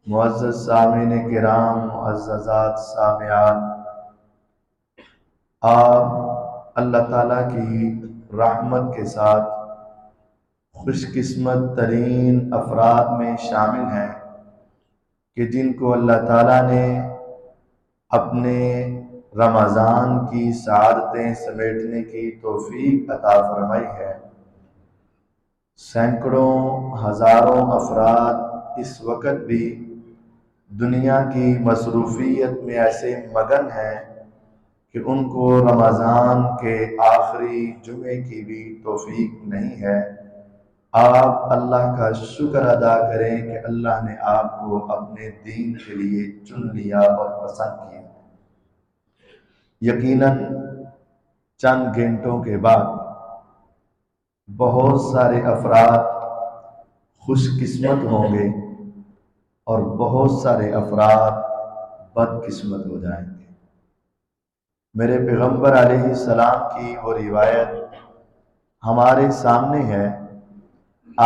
معزز سامعین کرام، معززات سامعات، آپ اللہ تعالیٰ کی رحمت کے ساتھ خوش قسمت ترین افراد میں شامل ہیں کہ جن کو اللہ تعالیٰ نے اپنے رمضان کی سعادتیں سمیٹنے کی توفیق عطا فرمائی ہے۔ سینکڑوں ہزاروں افراد اس وقت بھی دنیا کی مصروفیت میں ایسے مگن ہیں کہ ان کو رمضان کے آخری جمعے کی بھی توفیق نہیں ہے۔ آپ اللہ کا شکر ادا کریں کہ اللہ نے آپ کو اپنے دین کے لیے چن لیا اور پسند کیا۔ یقیناً چند گھنٹوں کے بعد بہت سارے افراد خوش قسمت ہوں گے اور بہت سارے افراد بد قسمت ہو جائیں گے۔ میرے پیغمبر علیہ السلام کی وہ روایت ہمارے سامنے ہے۔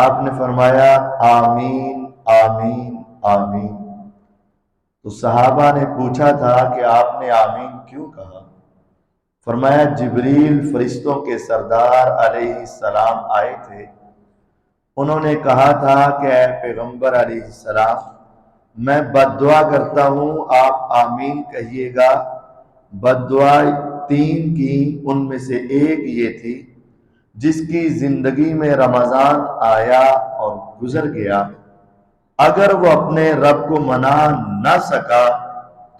آپ نے فرمایا آمین آمین آمین۔ تو صحابہ نے پوچھا تھا کہ آپ نے آمین کیوں کہا؟ فرمایا جبریل فرشتوں کے سردار علیہ السلام آئے تھے، انہوں نے کہا تھا کہ اے پیغمبر علیہ السلام، میں بد دعا کرتا ہوں، آپ آمین کہیے گا۔ بد دعا تین کی، ان میں سے ایک یہ تھی جس کی زندگی میں رمضان آیا اور گزر گیا، اگر وہ اپنے رب کو منا نہ سکا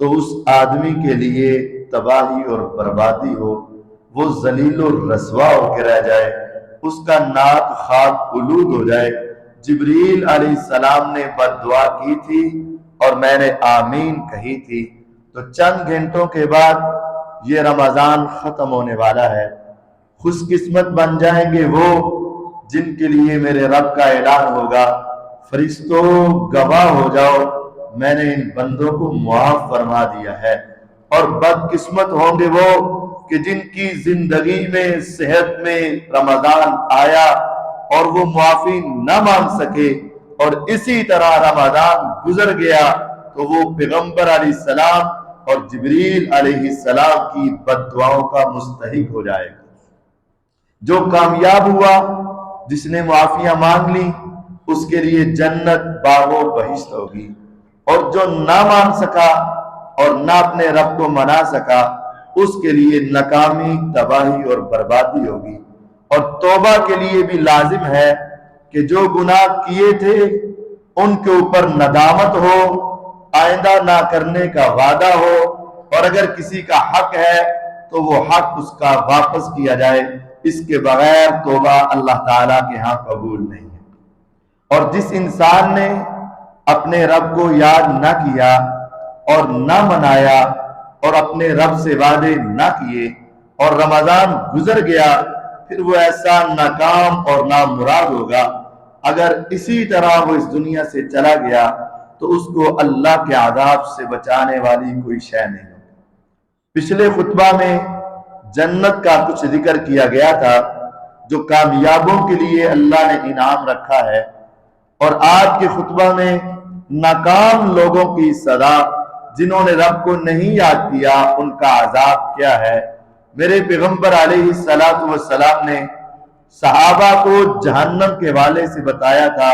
تو اس آدمی کے لیے تباہی اور بربادی ہو، وہ ذلیل و رسوا ہو کے رہ جائے، اس کا ناک خاک آلود ہو جائے۔ جبریل علیہ السلام نے بد دعا کی تھی اور میں نے آمین کہی تھی۔ تو چند گھنٹوں کے بعد یہ رمضان ختم ہونے والا ہے۔ خوش قسمت بن جائیں گے وہ جن کے لیے میرے رب کا اعلان ہوگا، فرشتوں گواہ ہو جاؤ، میں نے ان بندوں کو معاف فرما دیا ہے۔ اور بد قسمت ہوں گے وہ کہ جن کی زندگی میں صحت میں رمضان آیا اور وہ معافی نہ مانگ سکے اور اسی طرح رمضان گزر گیا، تو وہ پیغمبر علیہ السلام اور جبریل علیہ السلام کی بد دعاؤں کا مستحق ہو جائے گا۔ جو کامیاب ہوا، جس نے معافیاں مانگ لی، اس کے لیے جنت باغ و بہشت ہوگی، اور جو نہ مان سکا اور نہ اپنے رب کو منا سکا، اس کے لیے ناکامی، تباہی اور بربادی ہوگی۔ اور توبہ کے لیے بھی لازم ہے کہ جو گناہ کیے تھے ان کے اوپر ندامت ہو، آئندہ نہ کرنے کا وعدہ ہو، اور اگر کسی کا حق ہے تو وہ حق اس کا واپس کیا جائے۔ اس کے بغیر توبہ اللہ تعالیٰ کے ہاں قبول نہیں ہے۔ اور جس انسان نے اپنے رب کو یاد نہ کیا اور نہ منایا اور اپنے رب سے وعدے نہ کیے اور رمضان گزر گیا، پھر وہ ایسا ناکام اور نامراد ہوگا۔ اگر اسی طرح وہ اس دنیا سے چلا گیا تو اس کو اللہ کے عذاب سے بچانے والی کوئی شے نہیں ہوگی۔ پچھلے خطبہ میں جنت کا کچھ ذکر کیا گیا تھا جو کامیابوں کے لیے اللہ نے انعام رکھا ہے، اور آج کے خطبہ میں ناکام لوگوں کی سزا، جنہوں نے رب کو نہیں یاد کیا، ان کا عذاب کیا ہے۔ میرے پیغمبر علیہ السلام نے صحابہ کو جہنم کے والے سے بتایا تھا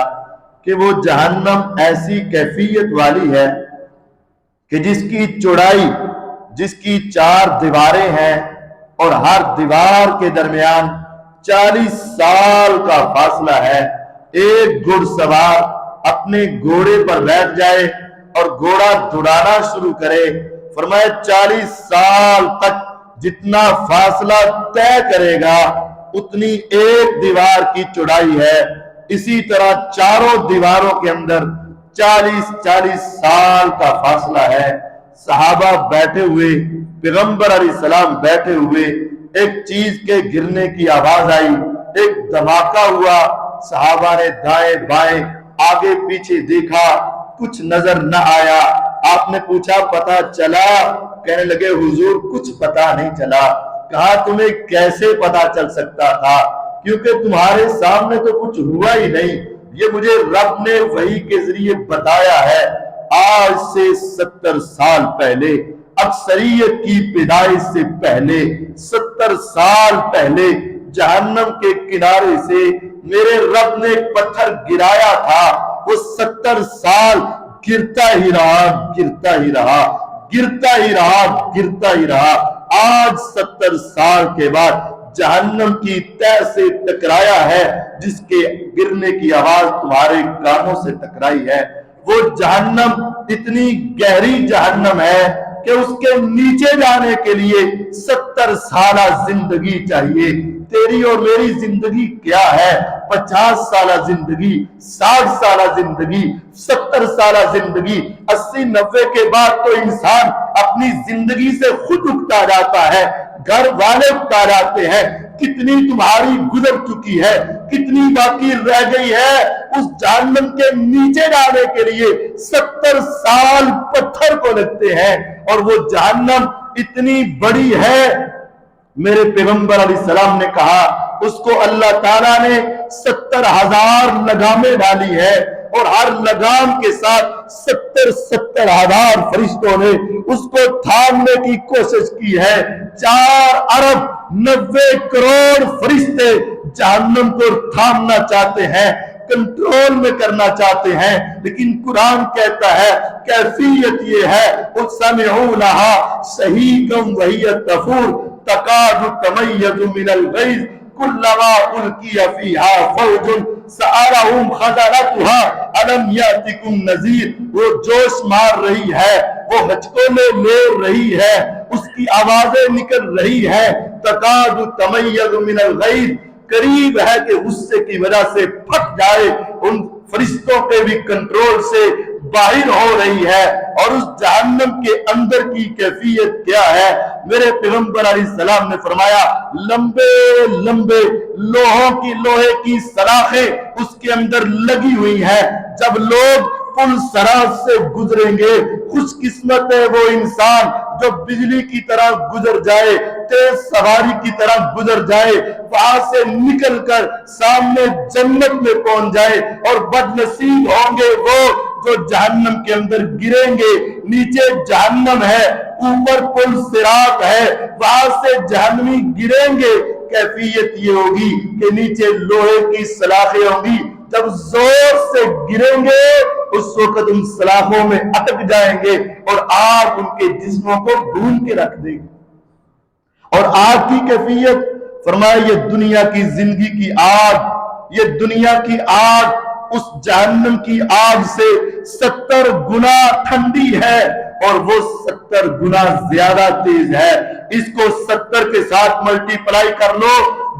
کہ وہ جہنم ایسی کیفیت والی ہے کہ جس کی چوڑائی، جس کی 4 دیواریں ہیں اور ہر دیوار کے درمیان 40 سال کا فاصلہ ہے۔ ایک گھڑ سوار اپنے گھوڑے پر بیٹھ جائے اور گھوڑا دوڑانا شروع کرے، فرمایا 40 سال تک جتنا فاصلہ طے کرے گا اتنی ایک دیوار کی چوڑائی ہے۔ اسی طرح چاروں دیواروں کے اندر 40 سال کا فاصلہ ہے۔ صحابہ بیٹھے ہوئے، پیغمبر علیہ السلام بیٹھے ہوئے، ایک چیز کے گرنے کی آواز آئی، ایک دھماکہ ہوا، صحابہ نے دائیں بائیں آگے پیچھے دیکھا، کچھ نظر نہ آیا۔ آپ نے پوچھا پتہ چلا؟ کہنے لگے حضور کچھ پتہ نہیں چلا۔ کہا تمہیں کیسے پتہ چل سکتا تھا؟ کیونکہ تمہارے سامنے تو کچھ ہوا ہی نہیں، یہ مجھے رب نے وحی کے ذریعے بتایا ہے۔ آج سے 70 سال پہلے، اکثریت کی پیدائش سے پہلے 70 سال پہلے جہنم کے کنارے سے میرے رب نے ایک پتھر گرایا تھا، وہ 70 سال گرتا ہی رہا، گرتا ہی رہا، گرتا ہی رہا، گرتا ہی رہا۔ آج 70 سال کے بعد جہنم کی تہ سے ٹکرایا ہے، جس کے گرنے کی آواز تمہارے کانوں سے ٹکرائی ہے۔ وہ جہنم اتنی گہری جہنم ہے کہ اس کے نیچے جانے کے لیے 70 سالہ زندگی چاہیے۔ تیری اور میری زندگی کیا ہے؟ 50 سالہ زندگی، 60 سالہ زندگی، 70 سالہ زندگی۔ 80-90 کے بعد تو انسان اپنی زندگی سے خود اکتا جاتا ہے، گھر والے اکتا جاتے ہیں۔ کتنی تمہاری گزر چکی ہے، کتنی باقی رہ گئی ہے؟ اس جہنم کے نیچے جانے کے لیے 70 سال پتھر کو لگتے ہیں، اور وہ جہنم اتنی بڑی ہے۔ میرے پیغمبر علیہ السلام نے کہا اس کو اللہ تعالیٰ نے 70,000 لگامیں ڈالی ہے، اور ہر لگام کے ساتھ 70,000 فرشتوں نے اس کو تھامنے کی کوشش کی ہے۔ 4 ارب 90 کروڑ فرشتے جہنم کو تھامنا چاہتے ہیں، کنٹرول میں کرنا چاہتے ہیں، لیکن قرآن کہتا ہے کیفیت یہ ہے سَمِعُوا لَهَا شَهِيقًا وَهِيَ تَفُورُ تَكَادُ تَمَيَّزُ مِنَ الْغَيْظِ كُلَّمَا أُلْقِيَ فِيهَا فَوْجٌ سَأَلَهُمْ خَزَنَتُهَا أَلَمْ يَأْتِكُمْ نَذِيرٌ۔ وہ جوش مار رہی ہے، وہ ہچکولے لے رہی ہے، اس کی آوازیں نکل رہی ہے۔ تَكَادُ تَمَيَّزُ مِنَ الْغَيْظِ، قریب ہے کہ غصے کی وجہ سے پھٹ جائے، ان فرشتوں کے بھی کنٹرول سے باہر ہو رہی ہے۔ اور اس جہنم کے اندر کی کیفیت کیا ہے؟ میرے پیغمبر علیہ السلام نے فرمایا لمبے لمبے لوہے کی سلاخیں اس کے اندر لگی ہوئی ہیں۔ جب لوگ پل سراج سے گزریں گے، خوش قسمت ہے وہ انسان جو بجلی کی طرح گزر جائے، تیز سواری کی طرح گزر جائے، وہاں سے نکل کر سامنے جنت میں پہنچ جائے۔ اور بد نصیب ہوں گے وہ جو جہنم کے اندر گریں گے۔ نیچے جہنم ہے، اوپر پل صراط ہے، وہاں سے جہنمی گریں گے۔ کیفیت یہ ہوگی کہ نیچے لوہے کی سلاخیں ہوں گی، جب زور سے گریں گے اس وقت ان سلاخوں میں اٹک جائیں گے، اور آگ ان کے جسموں کو بھون کے رکھ دے گی۔ اور آگ کی کیفیت فرمایا یہ دنیا کی زندگی کی آگ، یہ دنیا کی آگ اس جہنم کی آگ سے 70 گنا ٹھنڈی ہے، اور وہ 70 گنا زیادہ تیز ہے۔ اس کو 70 کے ساتھ ملٹی پلائی کر لو،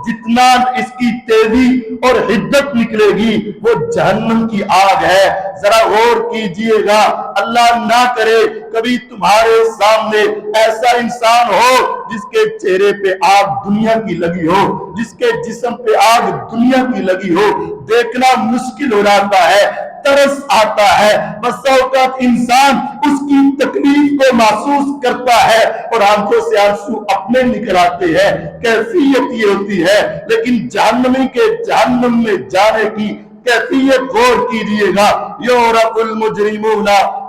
جتنا اس کی تیزی اور حدت نکلے گی وہ جہنم کی آگ ہے۔ ذرا غور کیجئے گا، اللہ نہ کرے کبھی تمہارے سامنے ایسا انسان ہو جس کے چہرے پہ آگ دنیا کی لگی ہو، جس کے جسم پہ آگ دنیا کی لگی ہو، دیکھنا مشکل ہو جاتا ہے، ترس آتا ہے۔ بس اوقات انسان اس کی تکلیف کو محسوس کرتا ہے اور آنکھوں سے آنسو اپنے نکل آتے ہیں۔ کیفیت یہ ہوتی ہے، لیکن جہنمی کے جہنم میں جانے کی کیفیت غور کیجئے گا۔ یعرف المجرمون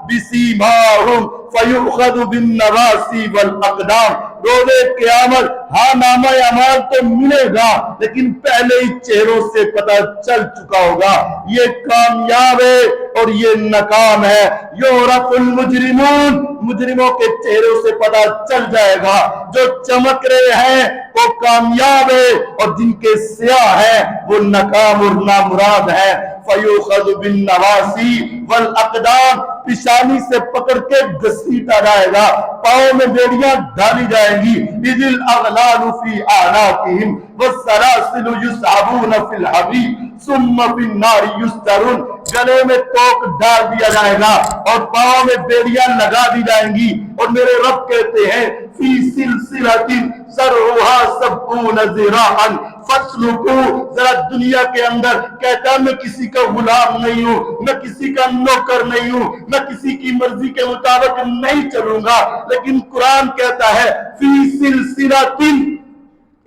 بسیماہم فیؤخذ بالنواصی والاقدام۔ روز قیامت ہاں نامہ اعمال تو ملے گا، لیکن پہلے ہی چہروں سے پتہ چل چکا ہوگا یہ کامیاب ہے اور یہ ناکام ہے۔ یعرف المجرمون، مجرموں کے چہروں سے پتہ چل جائے گا، جو چمک رہے ہیں وہ کامیاب ہے، اور جن کے سیاہ ہیں وہ ناکام اور نامراد ہے۔ فیؤخذ بالنواصی والاقدام، پیشانی سے پکڑ کے گھسیٹا جائے گا، پاؤں میں بیڑیاں ڈالی جائیں گی۔ اذ الاغلال فی اعناقہم والسلاسل یسحبون فی الحمیم ثم فی النار یسجرون۔ گلے میں توق ڈال دیا جائے گا اور پاؤں میں بیڑیاں لگا دی جائیں گی، اور میرے رب کہتے ہیں فی سلسلۃ ذرعھا 70 ذراعا فاسلکوہ۔ ذرا دنیا کے اندر کہتا ہے میں کسی کا غلام نہیں ہوں، میں کسی کا نوکر نہیں ہوں، میں کسی کی مرضی کے مطابق نہیں چلوں گا، لیکن قرآن کہتا ہے فی سلسلۃ،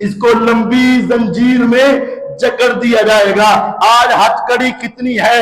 اس کو لمبی زنجیر میں جکڑ دیا جائے گا۔ آج ہتھ کڑی کتنی ہے؟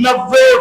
90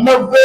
90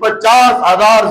50,000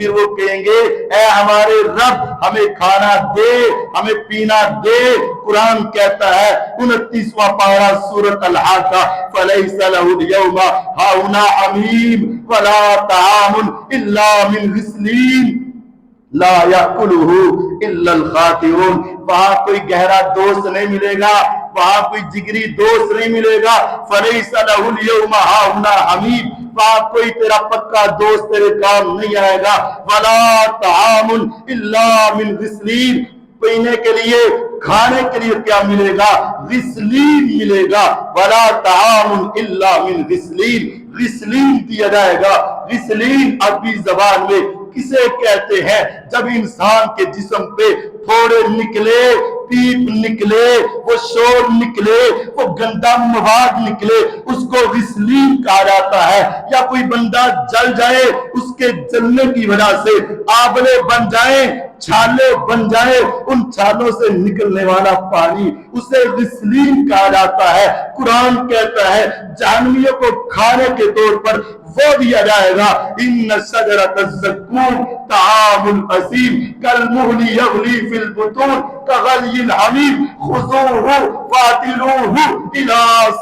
پھر وہ کہیں گے اے ہمارے رب ہمیں کھانا دے، ہمیں پینا دے۔ قرآن کہتا ہے 29واں پارہ سورۃ الحاقہ فلیس لہ اليوم ہاہنا حمیم ولا طعام الا من غسلین لا یاکلہ الا الخاطئون۔ وہاں کوئی گہرا دوست نہیں ملے گا، وہاں کوئی جگری دوست نہیں ملے گا۔ فلیس لہ اليوم ہاہنا حمیم، وہاں کوئی تیرا پکا دوست تیرے کام نہیں آئے گا۔ ولا طعام الا من غسلین، پینے کے لیے کھانے کے لیے کیا ملے گا؟ غسلین ملے گا۔ ولا طعام الا من غسلین، غسلین دیا جائے گا۔ غسلین عربی زبان میں کسے کہتے ہیں؟ جب انسان کے جسم پہ تھوڑے نکلے، پیپ نکلے، وہ شور نکلے، وہ گندا مواد نکلے، اس کو غسلین کہا جاتا ہے۔ یا کوئی بندہ جل جائے، اس کے جلنے کی وجہ سے آبلے بن جائیں، چھالے بن جائے، ان چھالوں سے نکلنے والا پانی اسے غسلین کہا جاتا ہے۔ قرآن کہتا ہے جہنمیوں کو کھانے کے طور پر وہ دیا جائے گا۔ ان شجرۃ الزقوم طعام الاثیم کالمہل یغلی فی البطون کغلی الحمیم خذوہ فاعتلوہ الی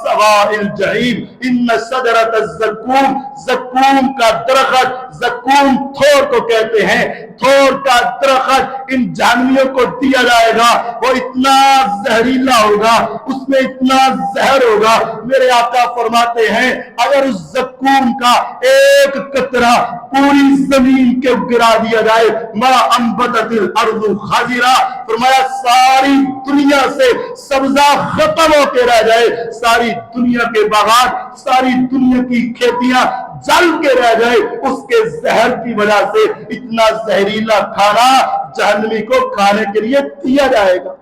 سواء الجحیم۔ ان شجرۃ الزقوم، زقوم کا درخت، زقوم تھور کو کہتے ہیں، تھور کا درخت ان جہنمیوں کو دیا جائے گا۔ وہ اتنا زہریلا ہوگا، اس میں اتنا زہر ہوگا، میرے آقا فرماتے ہیں اگر اس زقوم کا ایک قطرہ پوری زمین کے گرا دیا جائے، ما انبتت الارض خضرا، فرمایا ساری دنیا سے سبزہ ختم ہو کے رہ جائے، ساری دنیا کے باغات، ساری دنیا کی کھیتیاں جل کے رہ جائے، اس کے زہر کی وجہ سے اتنا زہریلا کھانا جہنمی کو کھانے کے لیے دیا جائے گا۔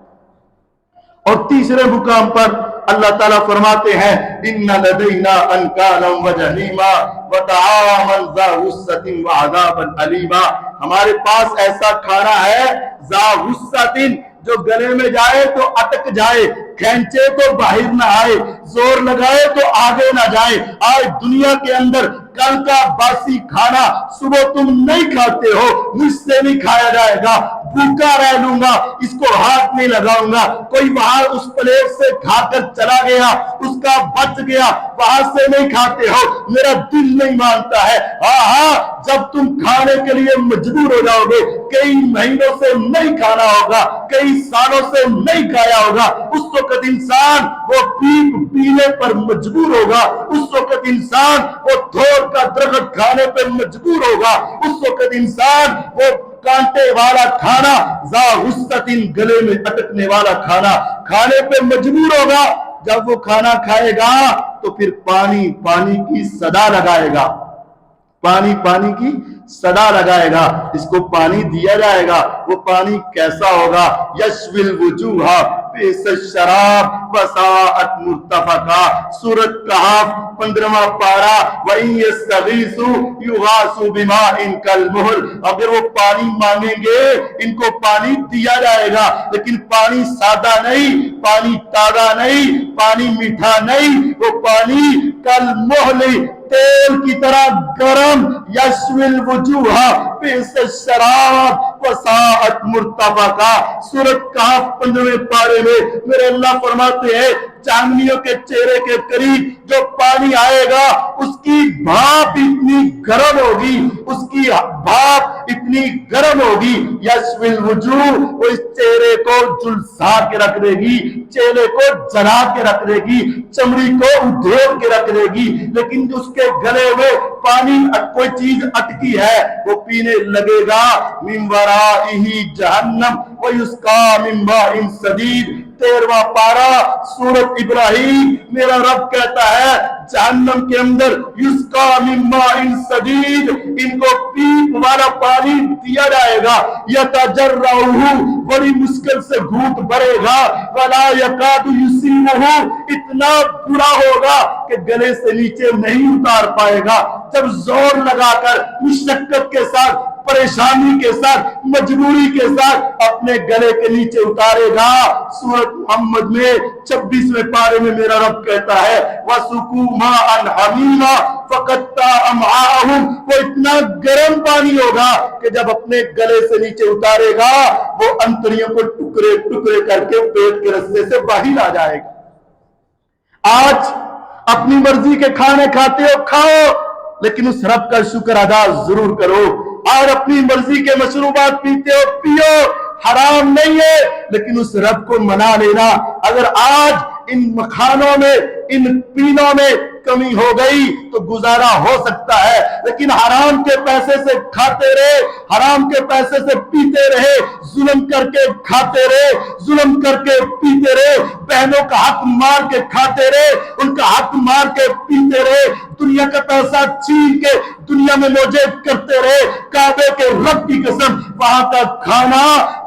اور تیسرے مقام پر اللہ تعالیٰ فرماتے ہیں ان لدینا انکالا وجحیما وطعاما ذا غصۃ وعذابا الیما، ہمارے پاس ایسا کھانا ہے ذا غصۃ جو گلے میں جائے تو اٹک جائے، کھینچے تو باہر نہ آئے، زور لگائے تو آگے نہ جائے۔ آج دنیا کے اندر کل کا باسی کھانا صبح تم نہیں کھاتے ہو، مجھ سے نہیں کھایا جائے گا، بھوکا رہ لوں گا، اس کو ہاتھ نہیں لگاؤں گا۔ کوئی وہاں اس پلیٹ سے کھا کر چلا گیا، اس کا بچ گیا، وہاں سے نہیں کھاتے ہو، میرا دل نہیں مانتا ہے۔ ہاں جب تم کھانے کے لیے مجبور ہو جاؤ گے، کئی مہینوں سے نہیں کھانا ہوگا، کئی سالوں سے نہیں کھایا ہوگا، اس وقت انسان وہ پیپ پینے پر مجبور ہوگا، اس وقت انسان وہ تھور کا درخت کھانے پر مجبور ہوگا، اس وقت انسان وہ کانٹے والا کھانا ذا غصۃ گلے میں اٹکنے والا کھانا کھانے پہ مجبور ہوگا۔ جب وہ کھانا کھائے گا تو پھر پانی پانی کی صدا لگائے گا، پانی پانی کی صدا لگائے گا، اس کو پانی دیا جائے گا۔ وہ پانی کیسا ہوگا؟ یشوی الوجوہ بئس الشراب وساءت مرتفقا، سورۃ کہف 15واں پارہ وَإِن يَسْتَغِيثُوا يُغَاثُوا بِمَاءٍ كَالْمُهْلِ، اگر وہ پانی مانگیں گے ان کو پانی دیا جائے گا، لیکن پانی سادہ نہیں، پانی تازہ نہیں، پانی میٹھا نہیں، وہ پانی کالمہل تیل کی طرح گرم، یشوی الوجوہ بئس الشراب وساءت مرتفقا، سورۃ کہف 15ویں پارے میں میرے اللہ فرماتے ہیں جہنمیوں کے چہرے کے قریب جو پانی آئے گا اس کی بھاپ اتنی گرم ہوگی، اس کی بھاپ اتنی گرم ہوگی، یشوی الوجوہ، وہ اس چہرے کو جلسا کے رکھ دے گی، چہرے کو جلا کے رکھ دے گی، چمڑی کو ادھیڑ کے رکھ دے گی، لیکن اس کے گلے میں پانی کوئی چیز اٹکی ہے وہ پینے لگے گا۔ من ورائہ جہنم ویسقا من ماء صدید، 13واں پارہ سورۃ ابراہیم، میرا رب کہتا ہے جہنم کے اندر یسقا من ماء صدید، ان کو پیپ والا پانی دیا جائے گا، یتجرعہ، بڑی مشکل سے گھونٹ بھرے گا، ولا یکاد یسیغہ، اتنا برا ہوگا کہ گلے سے نیچے نہیں اتار پائے گا۔ جب زور لگا کر مشقت کے ساتھ پریشانی کے ساتھ مجبوری کے ساتھ اپنے گلے کے نیچے اتارے گا۔ سورۃ محمد میں 26ویں پارے میں میرا رب کہتا ہے وَسُقُوا مَاءً حَمِيمًا فَقَطَّعَ أَمْعَاءَهُمْ، وہ اتنا گرم پانی ہوگا کہ جب اپنے گلے سے نیچے اتارے گا وہ انتڑیوں کو ٹکڑے ٹکڑے کر کے پیٹ کے رستے سے باہر آ جائے گا۔ آج اپنی مرضی کے کھانے کھاتے ہو، کھاؤ، لیکن اس رب کا شکر ادا ضرور کرو۔ اور اپنی مرضی کے مشروبات پیتے ہو، پیو، حرام نہیں ہے، لیکن اس رب کو منا لینا۔ اگر آج ان مکھانوں میں، ان پینوں میں کمی ہو گئی تو گزارا ہو سکتا ہے، لیکن حرام کے پیسے سے کھاتے رہے، حرام کے پیسے سے پیتے رہے، ظلم کر کے کھاتے رہے، ظلم کر کے پیتے رہے، بہنوں کا حق مار کے کھاتے رہے، ان کا حق مار کے پیتے رہے، دنیا کا پیسہ چھین کے دنیا میں موجے کرتے رہے۔ کعبے کے رب کی قسم، وہاں کا کھانا،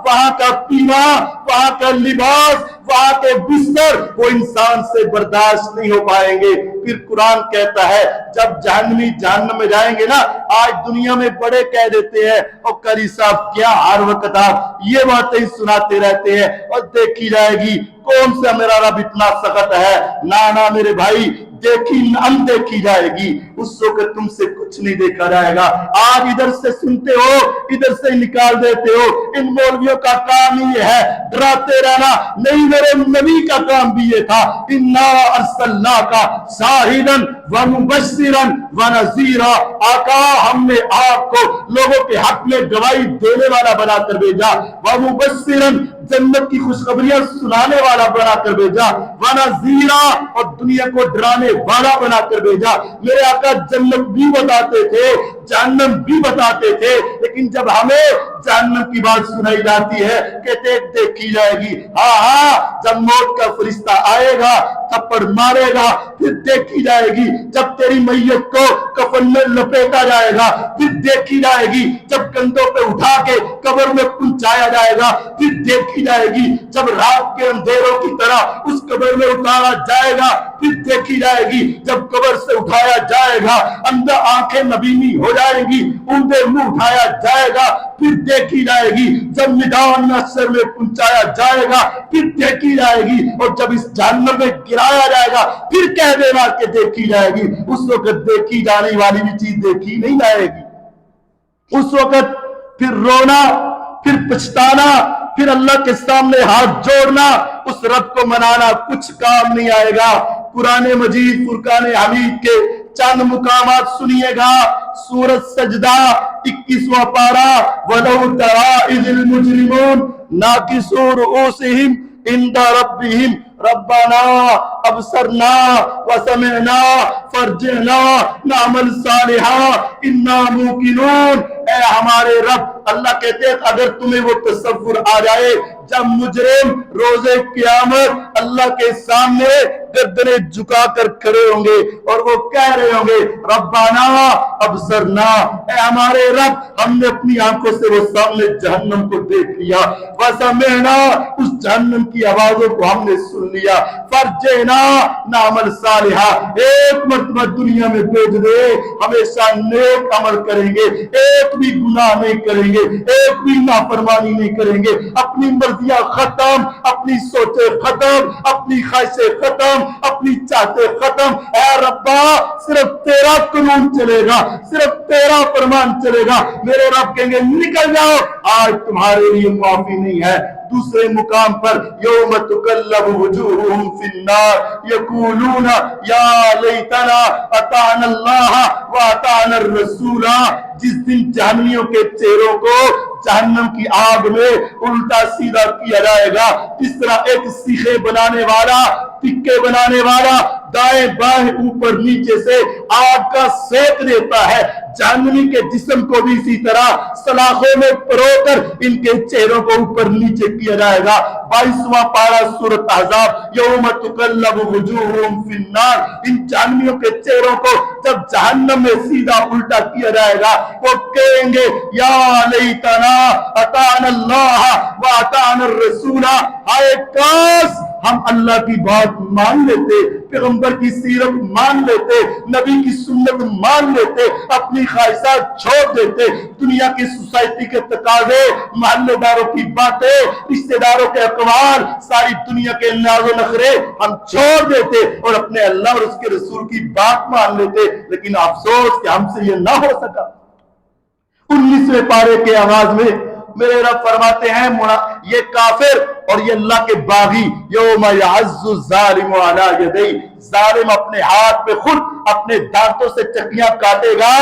وہاں کا پینا، وہاں کا لباس، وہاں کے بستر وہ انسان سے برداشت نہیں ہو پائیں گے۔ پھر قرآن کہتا ہے جب جہنمی جہنم میں جائیں گے نا، آج دنیا میں بڑے کہہ دیتے ہیں اور قاری صاحب کیا ہر وقت آپ یہ باتیں سناتے رہتے ہیں اور دیکھی جائے گی کون سا میرا رب اتنا سخت ہے۔ نا میرے بھائی، دیکھی دیکھی جائے گی، اس وقت تم سے کچھ نہیں دیکھا جائے گا۔ آج ادھر سے سنتے ہو، ادھر سے نکال دیتے ہو، ان مولویوں کا کام ہی یہ ہے ڈراتے رہنا۔ نہیں، میرے نبی کا کام بھی یہ تھا، انا ارسلناک شاہدا ومبشرا ونذیرا، آقا ہم نے آپ کو لوگوں کے حق میں گواہی دینے والا بنا کر بھیجا، ومبشرا جنت کی خوشخبریاں سنانے والا بنا کر بھیجا، ونذیرا اور دنیا کو ڈرانے والا بنا کر بھیجا۔ میرے آقا جنت بھی بتاتے تھے، جہنم بھی بتاتے تھے، لیکن جب ہمیں جہنم کی بات سنائی جاتی ہے کہتے دیکھی جائے گی۔ ہاں، جب موت کا فرشتہ آئے گا تھپڑ مارے گا پھر دیکھی جائے گی، جب تیری میت کو کفن میں لپیٹا جائے گا پھر دیکھی جائے گی، جب کندھوں پہ اٹھا کے قبر میں پہنچایا جائے گا پھر دیکھی جائے گی، جب رات کے اندھیروں کی طرح اس قبر میں اتارا جائے گا پھر دیکھی جائے گی، جب قبر سے اٹھایا جائے گا اندھا آنکھیں نبینی ہو جائیں گی، اندھے منہ اٹھایا جائے گا پھر دیکھی جائے گی، جب میدان محشر میں پہنچایا جائے گا پھر دیکھی جائے گی، اور جب اس جہنم میں گرایا جائے گا پھر کہہ دینا کہ دیکھی جائے گی۔ اس وقت دیکھی جانے والی بھی چیز دیکھی نہیں جائے گی۔ اس وقت پھر رونا، پھر پچھتانا، پھر اللہ کے سامنے ہاتھ جوڑنا، اس رب کو منانا کچھ کام نہیں آئے گا۔ قرآن مجید فرقان حمید کے چند مقامات سنیے گا۔ سورۃ سجدہ 21واں پارہ، وَلَوْ تَرَىٰ إِذِ الْمُجْرِمُونَ نَاكِسُو رُءُوسِهِمْ عِندَ رَبِّهِمْ رَبَّنَا أَبْصَرْنَا وَسَمِعْنَا فَارْجِعْنَا نَعْمَلْ صَالِحًا إِنَّا مُوقِنُونَ۔ اے ہمارے رب، اللہ کہتے ہیں اگر تمہیں وہ تصور آ جائے جب مجرم روز قیامت اللہ کے سامنے گردنیں جھکا کر کھڑے ہوں گے اور وہ کہہ رہے ہوں گے ربنا ابصرنا، اے ہمارے رب ہم نے اپنی آنکھوں سے وہ سامنے جہنم کو دیکھ لیا، وسمعنا اس جہنم کی آوازوں کو ہم نے سن لیا، فرجعنا نعمل صالحا، ایک مرتبہ دنیا میں بھیج دے، ہمیشہ نیک عمل کریں گے، ایک بھی گناہ نہیں کریں گے، ایک بھی نافرمانی نہیں کریں گے، اپنی مرضیاں ختم، اپنی سوچیں ختم، اپنی خواہشیں ختم، اپنی چاہتے ختم۔ اے ربا صرف تیرا قانون چلے گا، صرف تیرا فرمان چلے گا۔ میرے رب کہیں گے نکل جاؤ، آج تمہارے لیے معافی نہیں ہے۔ دوسرے مقام پر یوم تقلب وجوہہم فی النار یقولون یا لیتنا اطعنا اللہ واطعنا الرسول، جس دن جہنمیوں کے چہروں کو جہنم کی آگ میں الٹا سیدھا کیا جائے گا، اس طرح ایک سیخے بنانے والا، ٹکے بنانے والا دائیں بائیں اوپر نیچے سے آگ کا سیک دیتا ہے، جہنمی کے جسم کو بھی اسی طرح سلاخوں میں پرو کر ان کے چہروں کو اوپر نیچے کیا جائے گا۔ 22واں پارہ سورۃ احزاب، یوم تقلب وجوہہم فی النار، ان جہنمیوں کے چہروں کو جب جہنم میں سیدھا الٹا کیا جائے گا وہ کہیں گے یا لیتنا اطعنا اللہ واطعنا الرسول، ہائے کاش ہم اللہ کی بات مان لیتے، پیغمبر کی سیرت مان لیتے، نبی کی سنت مان لیتے، اپنی خواہشات چھوڑ دیتے, دنیا کی سوسائٹی کے تقاضے, محلے داروں کی باتیں, رشتہ داروں کے اقوال, ساری دنیا کے ناز و نخرے ہم چھوڑ دیتے اور اپنے اللہ اور اس کے رسول کی بات مان لیتے. لیکن افسوس کہ ہم سے یہ نہ ہو سکا. 19ویں پارے کے آغاز میں میرے رب فرماتے ہیں یہ کافر اور یہ اللہ کے باغی, یوم یعض الظالم علی یدیہ, ظالم اپنے ہاتھ پہ خود اپنے دانتوں سے چکیاں کاٹے گا,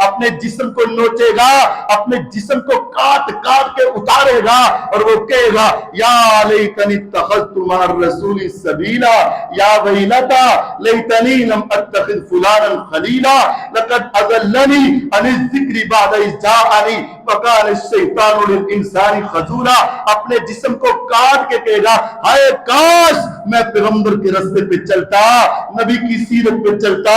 اپنے جسم کو نوچے گا, اپنے جسم کو کاٹ کاٹ کے اتارے گا اور وہ کہے گا یا لیتنی اتخذت مع الرسول سبیلا, یا ویلتا لیتنی لم اتخذ فلانا خلیلا, لقد اضلنی عن الذکر بعد اذ جاءنی وکان الشیطان للانسان خذولا. اپنے جسم کو کاٹ کے کہے گا ہائے کاش میں پیغمبر کے راستے پہ چلتا, نبی کی سیرت پہ چلتا,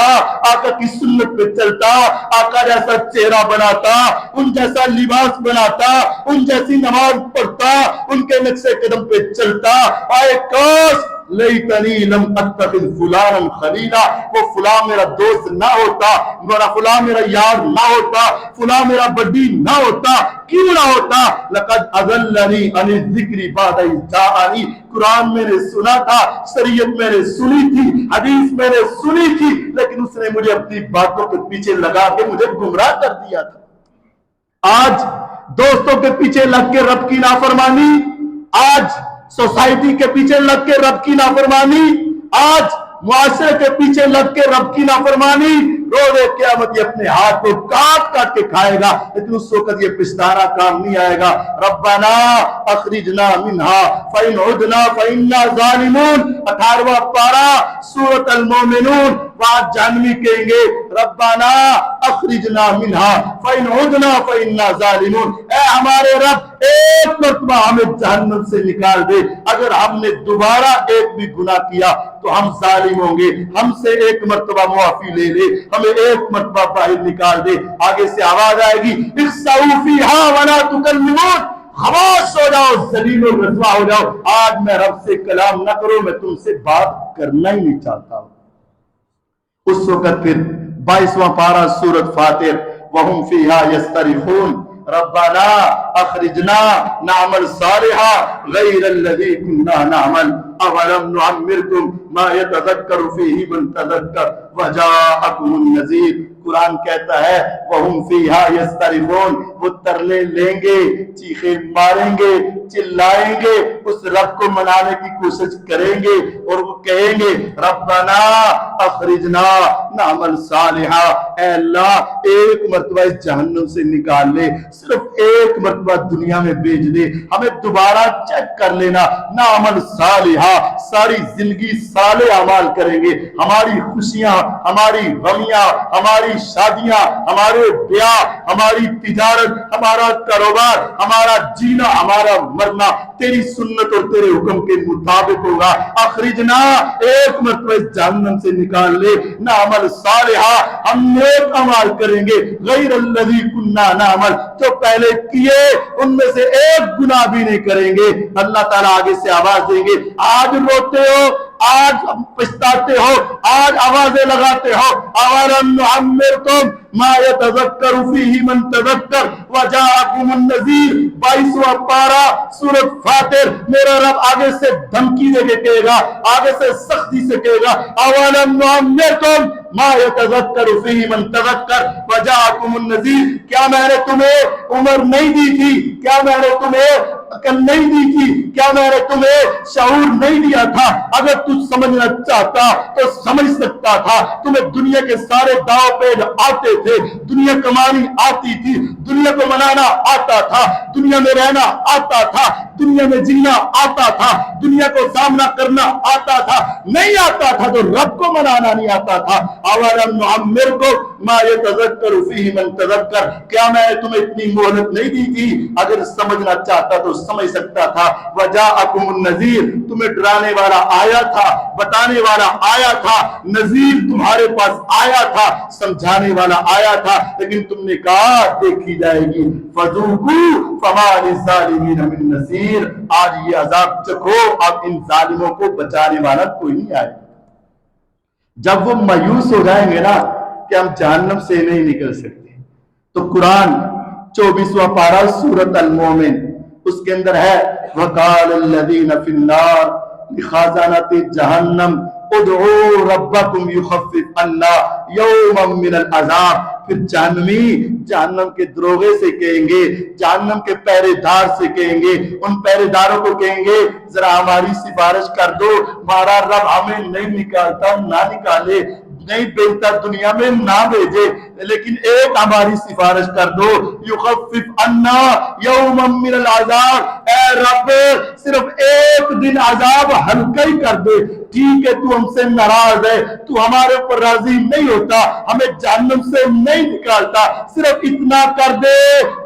آقا کی سنت پہ چلتا, آقا جیسا چہرہ بناتا, ان جیسا لباس بناتا, ان جیسی نماز پڑھتا, ان کے نقش قدم پہ چلتا. آئے کاش لیتنی لم اتخذ فلانا خلیلا, وہ فلاں میرا دوست نہ ہوتا, فلاں میرا یار نہ ہوتا, فلاں میرا بڈی نہ ہوتا. کیوں نہ ہوتا؟ لقد اضلنی عن الذکر بعد اذ جاءنی. قرآن میں نے سنا تھا, شریعت میں نے سنی تھی, حدیث میں نے سنی تھی, لیکن اس نے مجھے اپنی باتوں کے پیچھے لگا کے مجھے گمراہ کر دیا تھا. آج دوستوں کے پیچھے لگ کے رب کی نافرمانی, آج سوسائٹی کے پیچھے لگ کے رب کی نافرمانی, آج معاشرے کے پیچھے لگ کے رب کی نافرمانی, روز قیامت یہ اپنے ہاتھ کو کاٹ کاٹ کے کھائے گا, لیکن اس وقت یہ پچھتانا کام نہیں آئے گا. ربنا اخرجنا منہا فإن عدنا فإنا ظالمون. 18واں پارہ سورۃ المومنون. وہاں جہنمی کہیں گے ربنا اخرجنا منہا فإن عدنا فإنا ظالمون. اے ہمارے رب ایک مرتبہ ہمیں جہنم سے نکال دے, اگر ہم نے دوبارہ ایک بھی گناہ کیا تو ہم ظالم ہوں گے, ہم سے ایک مرتبہ معافی لے لے, ہمیں ایک مرتبہ باہر نکال دے. آگے سے آواز آئے گی اخسؤوا فیہا ولا تکلمون, خاموش ہو جاؤ, ذلیل و رسوا ہو جاؤ, آج میں رب سے کلام نہ کروں, میں تم سے بات کرنا ہی نہیں چاہتا ہوں. اس وقت پھر 22واں پارہ سورۃ فاطر, وہم فیہا یستریخون ربنا اخرجنا نعمل صالحا غیر الذی کنا نعمل اولم نعمرکم ما یتذکر فیہ من تذکر وجاءکم النذیر. قرآن کہتا ہے وہم فیہا یستریخون, وہ ترلے لیں گے, چیخیں ماریں گے, چلائیں گے, اس رب کو منانے کی کوشش کریں گے اور وہ کہیں گے ربنا اخرجنا نعمل صالحا, اے اللہ ایک مرتبہ اس جہنم سے نکال لے, صرف ایک مرتبہ دنیا میں بھیج دے, ہمیں دوبارہ چیک کر لینا. نعمل صالحا, ساری زندگی صالح اعمال کریں گے, ہماری خوشیاں, ہماری غمیاں, ہماری شادیاں, ہمارے بیاہ, ہماری تجارت, ہمارا کاروبار, ہمارا جینا, ہمارا مرنا تیری سنت اور تیرے حکم کے مطابق ہوگا. اخرجنا, ایک مرتبہ اس جہنم سے نکال لے. نعمل صالحا, ہم نیک اعمال کریں گے, غیر الذی کنا نعمل, جو پہلے کیے ان میں سے ایک گناہ بھی نہیں کریں گے. اللہ تعالیٰ آگے سے آواز دیں گے آج روتے ہو, آج پچھتاتے ہو, آج آوازیں لگاتے ہو, اولم نعمرکم ما یتذکر فیہ من تذکر وجاءکم النذیر. 22واں پارہ سورۃ فاطر. میرا رب آگے سے دھمکی دے کے کہے گا, آگے سے سختی سے کہے گا اولم نعمرکم ما یتذکر فیہ من تذکر وجاءکم النذیر. کیا میں نے تمہیں عمر نہیں دی تھی؟ کیا میں نے تمہیں عقل نہیں دی تھی؟ کیا میں نے تمہیں شعور نہیں دیا تھا؟ اگر تو سمجھنا چاہتا تو سمجھ سکتا تھا. تمہیں دنیا کے سارے داؤ پیج آتے تھے, دنیا کمانی آتی تھی, دنیا کو منانا آتا تھا, دنیا میں رہنا آتا تھا, دنیا میں جینا آتا تھا, دنیا کو سامنا کرنا آتا تھا. نہیں آتا تھا تو رب کو منانا نہیں آتا تھا. اولم نعمرکم ما یتذکر فیہ من تذکر, کیا میں نے تمہیں اتنی مہلت نہیں دی تھی؟ اگر سمجھنا چاہتا تو سمجھ سکتا تھا. وجاءکم النذیر, تمہیں ڈرانے والا آیا تھا, بتانے والا آیا تھا, نذیر تمہارے پاس آیا تھا, سمجھانے والا آیا تھا, لیکن تم نے کہا دیکھی جائے گی. فذوقوا فما للظالمین من نصیر, آج یہ عذاب چکھو, اب ان ظالموں کو بچانے والا کوئی نہیں آئے. جب وہ مایوس ہو جائیں گے نا کہ ہم جہنم سے نہیں نکل سکتے, تو قرآن 24واں پارہ سورۃ المومن، اس کے اندر ہے وَقَالَ الَّذِينَ فِي النَّارِ لِخَزَنَةِ جَهَنَّمَ ادعوا ربکم یخفف عنا یوما من العذاب۔ پھر جہنمی جہنم کے دروغے سے کہیں گے، جہنم کے پہرے دار سے کہیں گے، ان پہرے داروں کو کہیں گے ذرا ہماری سفارش کر دو، ہمارا رب ہمیں نہیں نکالتا نہ نکالے، نہیں بھیجتا دنیا میں نہ بھیجے، لیکن ایک ہماری سفارش کر دو، یخفف عنا یوما من العذاب، اے رب صرف ایک دن عذاب ہلکا ہی کر دے، ٹھیک ہے تو ہم سے ناراض ہے، تو ہمارے اوپر راضی نہیں ہوتا، ہمیں جہنم سے نہیں نکالتا، صرف اتنا کر دے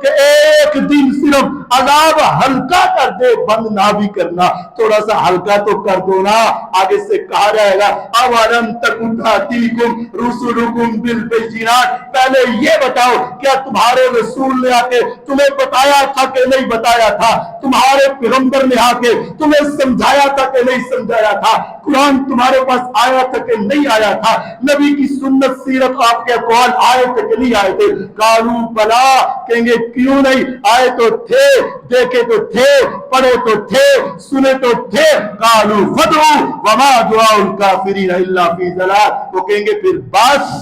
کہ ایک دن صرف عذاب ہلکا کر دے، بند نہ بھی کرنا، تھوڑا سا ہلکا تو کر دو نا۔ آگے سے کہا جائے گا اولم تکن تاتیکم رسلکم بالبینات، پہلے یہ بتاؤ کیا تمہارے رسول نے آ کے تمہیں بتایا تھا کہ نہیں بتایا تھا، تمہارے پیغمبر نے آ کے تمہیں سمجھایا تھا کہ نہیں سمجھایا تھا، قرآن تمہارے پاس آیا تھا کہ نہیں آیا تھا، نبی کی سنت سیرت آپ کے اقوال آئے تھے کہ نہیں آئے تھے؟ قالوا بلا، کہیں گے کیوں نہیں آئے تو تھے، دیکھے تو تھے، پڑھے تو تھے، سنے تو تھے، قالوا فدعوا وما دعاء الکافرین الا فی ضلال، وہ کہیں گے پھر بس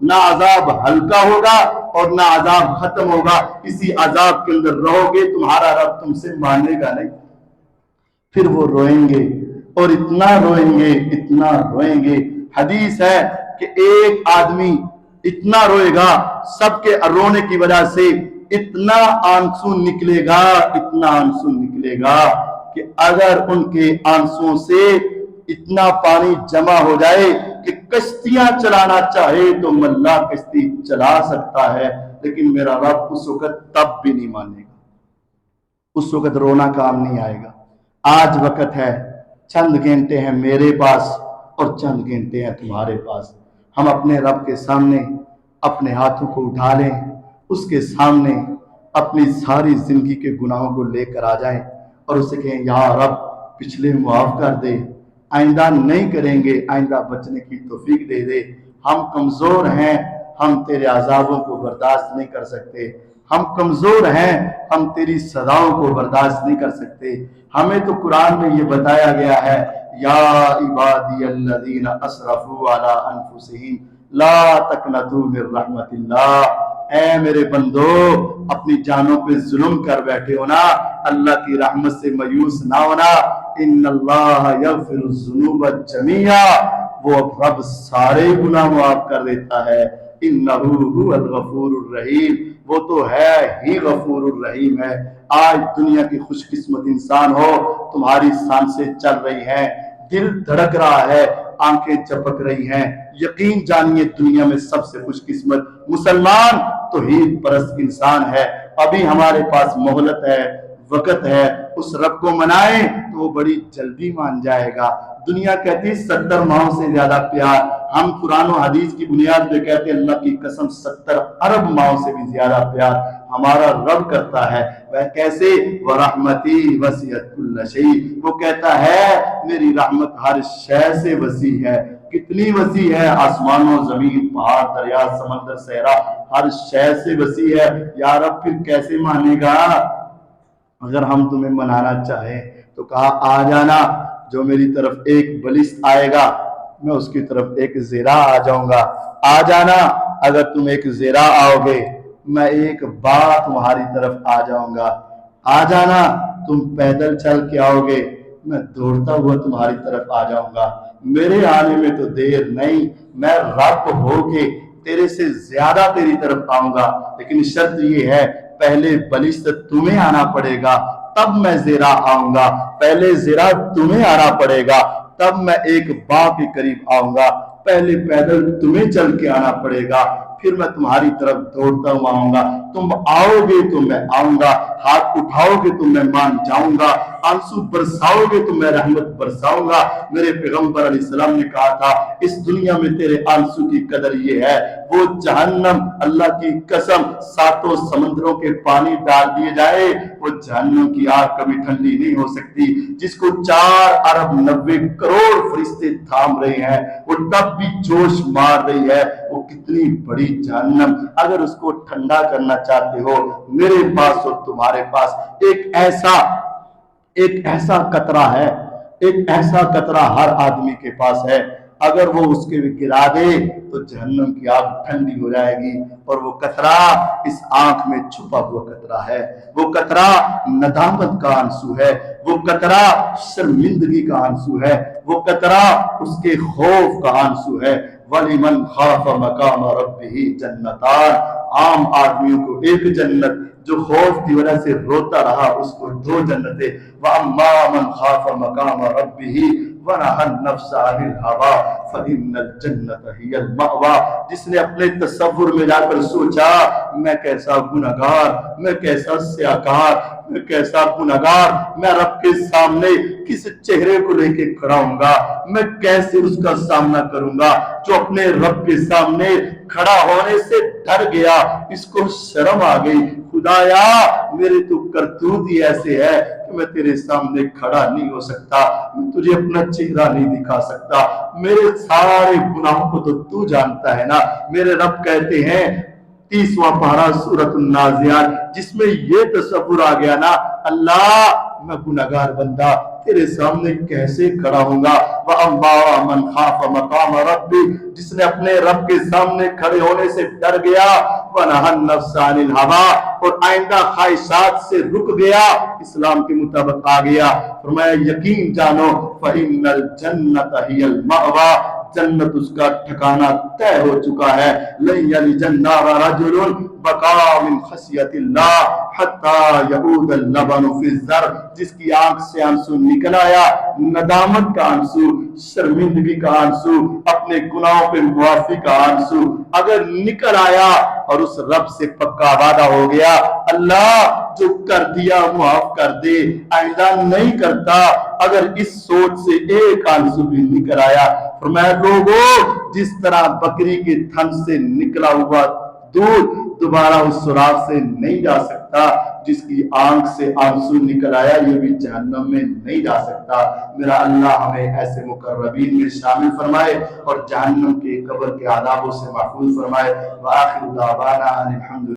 نہ عذاب ہلکا ہوگا اور نہ عذاب ختم ہوگا، اسی عذاب کے اندر رہو گے، تمہارا رب تم سے مانے گا نہیں۔ پھر وہ روئیں گے اور اتنا روئیں گے، اتنا روئیں گے، حدیث ہے کہ ایک آدمی اتنا روئے گا سب کے رونے کی وجہ سے، اتنا آنسو نکلے گا، اتنا آنسو نکلے گا کہ اگر ان کے آنسوں سے اتنا پانی جمع ہو جائے کہ کشتیاں چلانا چاہے تو ملا کشتی چلا سکتا ہے، لیکن میرا رب اس وقت تب بھی نہیں مانے گا، اس وقت رونا کام نہیں آئے گا۔ آج وقت ہے، چند گھنٹے ہیں میرے پاس اور چند گھنٹے ہیں تمہارے پاس، ہم اپنے رب کے سامنے اپنے ہاتھوں کو اٹھا لیں، اس کے سامنے اپنی ساری زندگی کے گناہوں کو لے کر آ جائیں اور اسے کہیں یا رب پچھلے معاف کر دے، آئندہ نہیں کریں گے، آئندہ بچنے کی توفیق دے دے، ہم کمزور ہیں، ہم تیرے عذابوں کو برداشت نہیں کر سکتے، ہم کمزور ہیں، ہم تیری سزاؤں کو برداشت نہیں کر سکتے۔ ہمیں تو قرآن میں یہ بتایا گیا ہے یا عبادی الذین اسرفوا علی انفسہم لا تقنطوا من رحمت اللہ، اے میرے بندو اپنی جانوں پہ ظلم کر بیٹھے ہو نا، اللہ کی رحمت سے مایوس نہ ہونا، ان اللہ یغفر الذنوب جميعا، وہ رب سارے گناہ معاف کر دیتا ہے، انہ هو الغفور الرحیم، وہ تو ہے ہی غفور الرحیم ہے۔ آج دنیا کی خوش قسمت انسان ہو، تمہاری سانسیں چل رہی ہیں، دل دھڑک رہا ہے، آنکھیں چپک رہی ہیں، یقین جانیے دنیا میں سب سے خوش قسمت مسلمان توحید پرست انسان ہے۔ ابھی ہمارے پاس مہلت ہے، وقت ہے، اس رب کو منائیں تو وہ بڑی جلدی مان جائے گا۔ دنیا کہتی 70 ماہوں سے زیادہ پیار، ہم قرآن و حدیث کی بنیاد پہ کہتے ہیں اللہ کی قسم 70 ارب ماہوں سے بھی زیادہ پیار ہمارا رب کرتا ہے۔ وہ کیسے؟ وَرَحْمَتِي وَسِعَتْ كُلَّ شَيْءٍ، وہ کہتا ہے میری رحمت ہر شے سے وسیع ہے۔ کتنی وسیع ہے؟ آسمان و زمین، پہاڑ دریا سمندر صحرا، ہر شے سے وسیع ہے۔ یا رب پھر کیسے مانے گا؟ اگر ہم تمہیں منانا چاہیں تو کہا آ جانا، جو میری طرف ایک بلشت آئے گا میں اس کی طرف ایک زیرہ آ جاؤں گا، آ جانا، اگر تم ایک زیرہ آؤ گے میں ایک باغ تمہاری طرف آ جاؤں گا، آ جانا، تم پیدل چل کے آؤ گے میں دوڑتا ہوا تمہاری طرف آ جاؤں گا، میرے آنے میں تو دیر نہیں، میں رب ہو کے تیرے سے زیادہ تیری طرف آؤں گا، لیکن شرط یہ ہے پہلے بلشت تمہیں آنا پڑے گا تب میں زیرہ آؤں گا، پہلے زیرہ تمہیں آنا پڑے گا تب میں ایک باغ کے قریب آؤں گا، پہلے پیدل تمہیں چل کے آنا پڑے گا پھر میں تمہاری طرف دوڑتا ہوا آؤں گا، تم آؤ گے تو میں آؤں گا، ہاتھ اٹھاؤ گے تو میں مان جاؤں گا، آنسو برساؤ گے تو میں رحمت برساؤں گا۔ میرے پیغمبر علیہ السلام نے کہا تھا اس دنیا میں تیرے آنسو کی قدر یہ ہے، وہ جہنم اللہ کی قسم 7 سمندروں کے پانی ڈال دیے جائے وہ جہنم کی آگ کبھی ٹھنڈی نہیں ہو سکتی، جس کو 4 ارب 90 کروڑ فرشتے تھام رہے ہیں وہ تب بھی جوش مار رہی ہے، وہ کتنی بڑی جہنم، اگر اس کو ٹھنڈا کرنا چاہتے ہو میرے پاس اور تمہارے پاس ایک ایسا قطرہ ہے، ایک ایسا قطرہ ہر آدمی کے پاس ہے، اگر وہ اس کے گرا دے تو جہنم کی آگ ٹھنڈی ہو جائے گی۔ اور وہ قطرہ اس آنکھ میں چھپا ہوا قطرہ ہے، وہ قطرہ ندامت کا آنسو ہے، وہ قطرہ شرمندگی کا آنسو ہے، وہ قطرہ اس کے خوف کا آنسو ہے۔ وَلِمَنْ خَافَ مَقَامَ رَبِّهِ جَنَّتَانِ، عام آدمیوں کو ایک جنت، جو خوف کی وجہ سے روتا رہا اس کو دو جنتیں۔ وَأَمَّا مَنْ خَافَ مَقَامَ رَبِّهِ وَنَهَى النَّفْسَ عَنِ الْهَوَىٰ فَإِنَّ الْجَنَّةَ هِيَ الْمَأْوَىٰ، جس نے اپنے تصور میں جا کر سوچا میں کیسا گنہگار، میں کیسا سیاہکار، میں کیسا گنہگار، میں رب کے سامنے کس چہرے کو لے کے کھڑا ہوں گا، میں کیسے اس کا سامنا کروں گا، جو اپنے رب کے سامنے کھڑا ہونے سے ڈر گیا، اس کو شرم آ گئی، خدایا میرے تو کرتوت ہی ایسے ہے کہ میں تیرے سامنے کھڑا نہیں ہو سکتا، میں تجھے اپنا چہرہ نہیں دکھا سکتا، میرے سارے گناہوں کو تو جانتا ہے نا۔ میرے رب کہتے ہیں 30واں پارہ سورۃ النازعات، جس میں یہ تصور آ گیا نا، اللہ میں گنہگار بندہ تیرے سامنے کیسے کھڑا ہوں گا۔ وَأَمَّا مَنْ خَافَ مَقَامَ رَبِّهِ، جس نے اپنے رب کے سامنے کھڑے ہونے سے ڈر گیا، وَنَهَى النَّفْسَ عَنِ الْهَوَىٰ، اور آئندہ خواہشات سے رک گیا، اسلام کے مطابق آ گیا، فرمایا یقین جانو فَإِنَّ الْجَنَّةَ هِيَ الْمَأْوَىٰ، جنت اس کا ٹھکانہ طے ہو چکا ہے۔ لَن يَلِجَ النَّارَ رَجُلٌ بَكَىٰ مِنْ خَشْيَةِ اللَّهِ حَتَّىٰ يَعُودَ اللَّبَنُ فِي الزَّرْعِ، جس کی آنکھ سے آنسو نکل آیا، ندامت کا آنسو، شرمندگی کا آنسو، اپنے گناہوں پہ معافی کا آنسو اگر نکل آیا اور اس رب سے پکا وعدہ ہو گیا اللہ جو کر دیا معاف کر دے، آئندہ نہیں کرتا، اگر اس سوچ سے ایک آنسو بھی نکل آیا، فرمایا لوگوں جس طرح بکری کے تھن سے نکلا ہوا دودھ دوبارہ اس سوراخ سے نہیں جا سکتا، جس کی آنکھ سے آنسو نکل آیا یہ بھی جہنم میں نہیں جا سکتا۔ میرا اللہ ہمیں ایسے مقربین میں شامل فرمائے اور جہنم کے قبر کے عذابوں سے محفوظ فرمائے۔ وآخر دعوانا ان الحمد